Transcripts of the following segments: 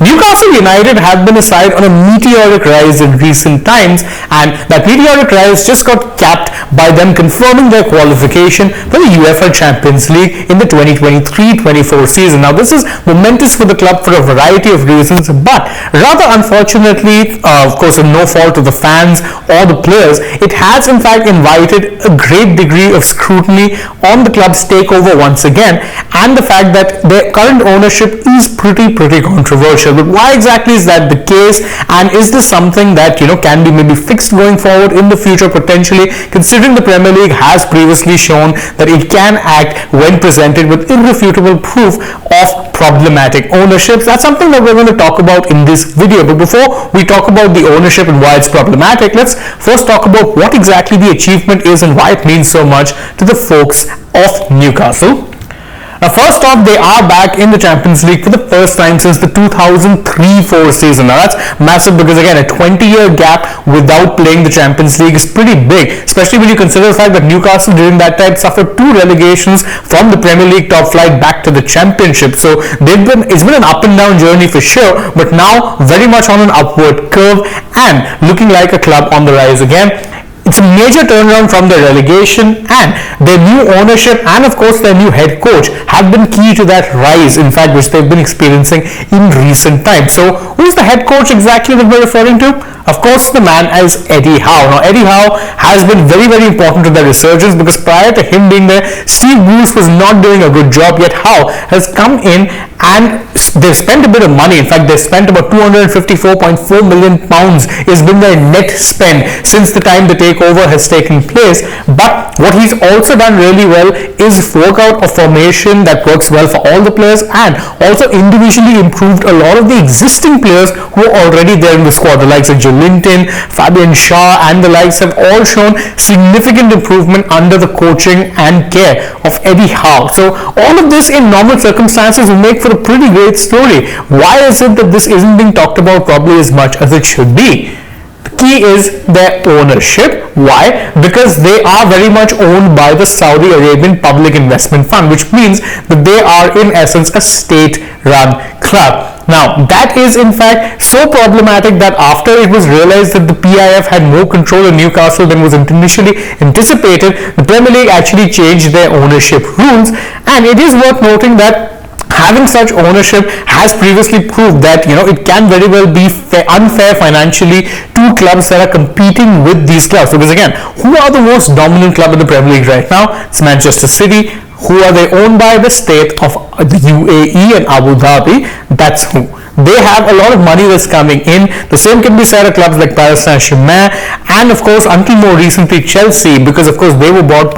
Newcastle United have been a side on a meteoric rise in recent times, and that meteoric rise just got capped by them confirming their qualification for the UEFA Champions League in the 2023-24 season. Now, this is momentous for the club for a variety of reasons, but rather unfortunately, of course, no fault of the fans or the players, it has in fact invited a great degree of scrutiny on the club's takeover once again, and the fact that their current ownership is pretty controversial. But why exactly is that the case, and is this something that can be maybe fixed going forward in the future potentially, considering the Premier League has previously shown that it can act when presented with irrefutable proof of problematic ownerships? That's something that we're going to talk about in this video. But before we talk about the ownership and why it's problematic, let's first talk about what exactly the achievement is and why it means so much to the folks of Newcastle. Now, first off, they are back in the Champions League for the first time since the 2003-04 season. Now, that's massive because, again, a 20-year gap without playing the Champions League is pretty big, especially when you consider the fact that Newcastle during that time suffered 2 relegations from the Premier League top flight back to the Championship. So it's been an up and down journey for sure, but now very much on an upward curve and looking like a club on the rise again. It's a major turnaround from the relegation, and their new ownership and of course their new head coach have been key to that rise, in fact, which they've been experiencing in recent times. So who's the head coach exactly that we're referring to? Of course, the man is Eddie Howe. Now, Eddie Howe has been very important to their resurgence because prior to him being there, Steve Bruce was not doing a good job, yet Howe has come in and they've spent a bit of money. In fact, they spent about £254.4 million has been their net spend since the time the takeover has taken place. But what he's also done really well is work out a formation that works well for all the players, and also individually improved a lot of the existing players who are already there in the squad. The likes of Linton, Fabian Shaw and the likes have all shown significant improvement under the coaching and care of Eddie Howe. So all of this in normal circumstances will make for a pretty great story. Why is it that this isn't being talked about probably as much as it should be? The key is their ownership. Why? Because they are very much owned by the Saudi Arabian Public Investment Fund, which means that they are in essence a state-run club. Now, that is in fact so problematic that after it was realized that the PIF had more control in Newcastle than was initially anticipated, the Premier League actually changed their ownership rules. And it is worth noting that having such ownership has previously proved that it can very well be unfair financially to clubs that are competing with these clubs. Because again, who are the most dominant club in the Premier League right now? It's Manchester City. Who are they owned by? The state of the UAE and Abu Dhabi. That's who. They have a lot of money that's coming in. The same can be said of clubs like Paris Saint-Germain and of course until more recently Chelsea, because of course they were owned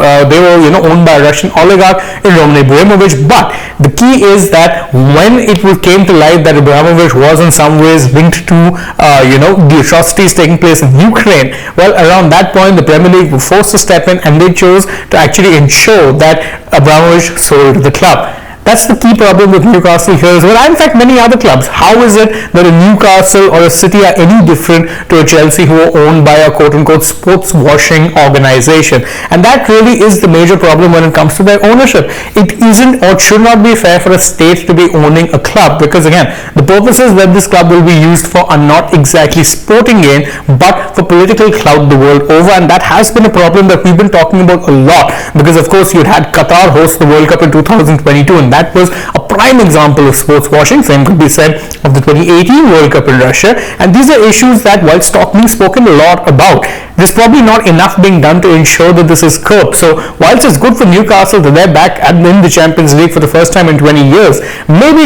by a Russian oligarch in Roman Abramovich. But the key is that when it came to light that Abramovich was in some ways linked to the atrocities taking place in Ukraine, well, around that point the Premier League were forced to step in and they chose to actually ensure that Abramovich sold the club. That's the key problem with Newcastle here as well, and in fact many other clubs. How is it that a Newcastle or a City are any different to a Chelsea who are owned by a quote-unquote sports washing organization? And that really is the major problem when it comes to their ownership. It isn't or should not be fair for a state to be owning a club, because again, the purposes that this club will be used for are not exactly sporting gain but for political clout the world over, and that has been a problem that we've been talking about a lot, because of course you had Qatar host the World Cup in 2022, and that was a prime example of sports washing. Same could be said of the 2018 World Cup in Russia. And these are issues that, whilst being spoken a lot about, there's probably not enough being done to ensure that this is curbed. So whilst it's good for Newcastle that they're back in the Champions League for the first time in 20 years, maybe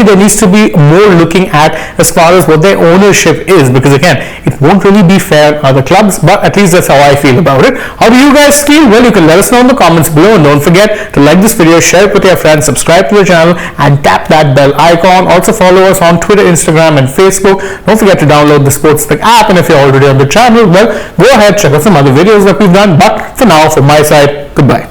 there needs to be more looking at as far as what their ownership is, because again, it won't really be fair on other clubs, but at least that's how I feel about it. How do you guys feel? Well, you can let us know in the comments below, and don't forget to like this video, share it with your friends, subscribe to the channel and tap that bell icon. Also follow us on Twitter, Instagram and Facebook. Don't forget to download the SportsTech app, and if you're already on the channel, well, go ahead, check out some other videos that we've done. But for now, from my side, goodbye.